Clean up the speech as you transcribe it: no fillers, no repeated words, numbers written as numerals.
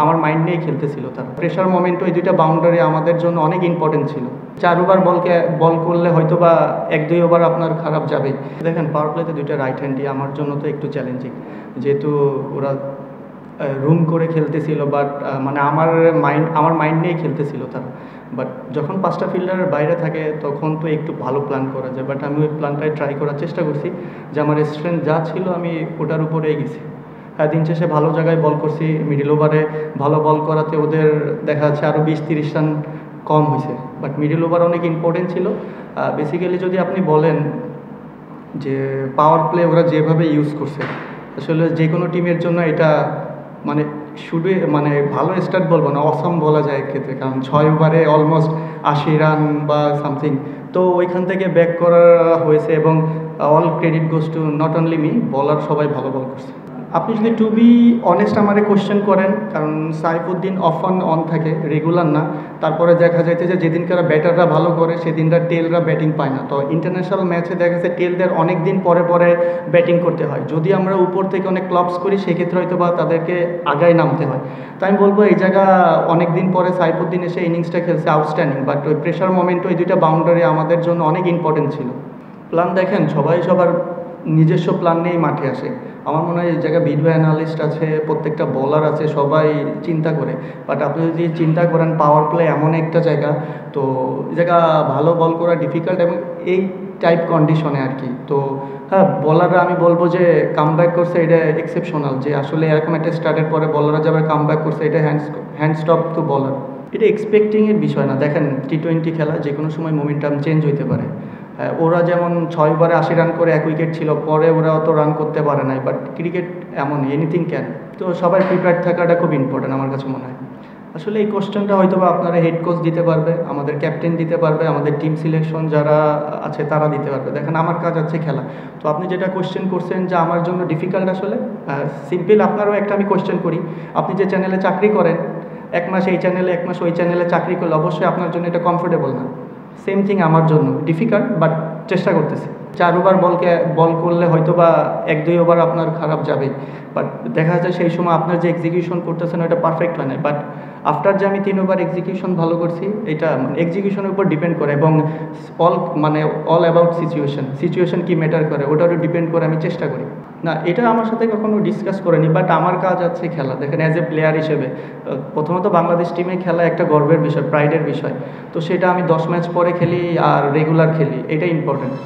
আমার মাইন্ড নিয়ে খেলতেছিল তারা। প্রেশার মোমেন্ট ওই দুইটা বাউন্ডারি আমাদের জন্য অনেক ইম্পর্টেন্ট ছিল। 4 ওভার বল করলে হয়তো বা 1-2 ওভার আপনার খারাপ যাবেই। দেখেন পাওয়ার প্লেতে দুইটা রাইট হ্যান্ডই আমার জন্য তো একটু চ্যালেঞ্জিং, যেহেতু ওরা রুম করে খেলতেছিল, বাট মানে আমার মাইন্ড নিয়েই খেলতেছিল তারা। বাট যখন 5টা ফিল্ডারের বাইরে থাকে তখন তো একটু ভালো প্ল্যান করা যায়, বাট আমি ওই প্ল্যানটাই ট্রাই করার চেষ্টা করছি যে আমার স্ট্রেংথ যা ছিল আমি ওটার উপরেই গেছি। হ্যাঁ, দিন শেষে ভালো জায়গায় বল করছি, মিডল ওভারে ভালো বল করাতে ওদের দেখা যাচ্ছে আরও 20-30 রান কম হয়েছে, বাট মিডল ওভার অনেক ইম্পর্টেন্ট ছিল। বেসিক্যালি যদি আপনি বলেন যে পাওয়ার প্লে ওরা যেভাবে ইউজ করছে, আসলে যে কোনো টিমের জন্য এটা মানে শুধু মানে ভালো স্টার্ট বলবো না, অসম বলা যায় এক্ষেত্রে, কারণ 6 ওভারে অলমোস্ট 80 রান বা সামথিং। তো ওইখান থেকে ব্যাক করা হয়েছে এবং all credit goes to not only me, বলার সবাই ভালো বল করছে। আপনি যদি টু বি অনেস্ট আমারে কোশ্চেন করেন, কারণ সাইফুদ্দিন অন থাকে, রেগুলার না। তারপরে দেখা যাচ্ছে যে যেদিনকার ব্যাটাররা ভালো করে সেদিনরা টেলরা ব্যাটিং পায় না। তো ইন্টারন্যাশনাল ম্যাচে দেখা যাচ্ছে টেলদের অনেক দিন পরে পরে ব্যাটিং করতে হয়। যদি আমরা উপর থেকে অনেক ক্লাবস করি সেক্ষেত্রে হয়তো বা তাদেরকে আগায় নামতে হয়। তাই আমি বলবো এই জায়গা অনেক দিন পরে সাইফুদ্দিন এসে ইনিংসটা খেলছে আউটস্ট্যান্ডিং, বাট ওই প্রেশার মোমেন্ট ওই দুইটা বাউন্ডারি আমাদের জন্য অনেক ইম্পর্টেন্ট ছিল। প্ল্যান দেখেন সবাই সবার নিজস্ব প্ল্যান নিয়েই মাঠে আসে। আমার মনে হয় এই জায়গায় ভিডিও অ্যানালিস্ট আছে, প্রত্যেকটা বলার আছে, সবাই চিন্তা করে। বাট আপনি যদি চিন্তা করেন পাওয়ার প্লে এমন একটা জায়গা, তো এই জায়গা ভালো বল করা ডিফিকাল্ট এবং এই টাইপ কন্ডিশনে আর কি। তো হ্যাঁ, বলাররা আমি বলবো যে কামব্যাক করছে, এটা এক্সেপশনাল, যে আসলে এরকম একটা স্টার্টের পরে বলাররা যাবে কামব্যাক করছে, এটা হ্যান্ডস্টপ টু বলার। এটা এক্সপেক্টিংয়ের বিষয় না। দেখেন টি20 খেলা, যে কোনো সময় মোমেন্টাম চেঞ্জ হইতে পারে। ওরা যেমন 6 ওভারে 80 রান করে 1 উইকেট ছিল, পরে ওরা অত রান করতে পারে নাই, বাট ক্রিকেট এমন এনিথিং ক্যান। তো সবার প্রিপেয়ার্ড থাকাটা খুব ইম্পর্টেন্ট আমার কাছে মনে হয়। আসলে এই কোশ্চেনটা হয়তো বা আপনারা হেড কোচ দিতে পারবে, আমাদের ক্যাপ্টেন দিতে পারবে, আমাদের টিম সিলেকশন যারা আছে তারা দিতে পারবে। দেখেন আমার কাজ আছে খেলা। তো আপনি যেটা কোশ্চেন করছেন যে আমার জন্য ডিফিকাল্ট, আসলে সিম্পল আপনারও একটা আমি কোশ্চেন করি। আপনি যে চ্যানেলে চাকরি করেন, 1 মাস এই চ্যানেলে 1 মাস ওই চ্যানেলে চাকরি করলে অবশ্যই আপনার জন্য এটা কমফোর্টেবল না। সেম থিং আমার জন্য ডিফিকাল্ট, বাট চেষ্টা করতেছি। 4 ওভার বল করলে হয়তো বা 1-2 ওভার আপনার খারাপ যাবেই, বাট দেখা যাচ্ছে সেই সময় আপনার যে এক্সিকিউশন করতেছেন ওটা পারফেক্ট হয় না। বাট আফটার যে আমি 3 ওভার এক্সিকিউশন ভালো করছি, এটা এক্সিকিউশনের উপর ডিপেন্ড করে এবং অল অ্যাবাউট সিচুয়েশন কি ম্যাটার করে ওটার উপর ডিপেন্ড করে আমি চেষ্টা করি। না, এটা আমার সাথে কখনো ডিসকাস করিনি, বাট আমার কাজ আছে খেলা। দেখেন অ্যাজ এ প্লেয়ার হিসেবে প্রথমত বাংলাদেশ টিমে খেলা একটা গর্বের বিষয়, প্রাইডের বিষয়। তো সেটা আমি 10 ম্যাচ পরে খেলি আর রেগুলার খেলি, এটাই ইম্পর্টেন্ট।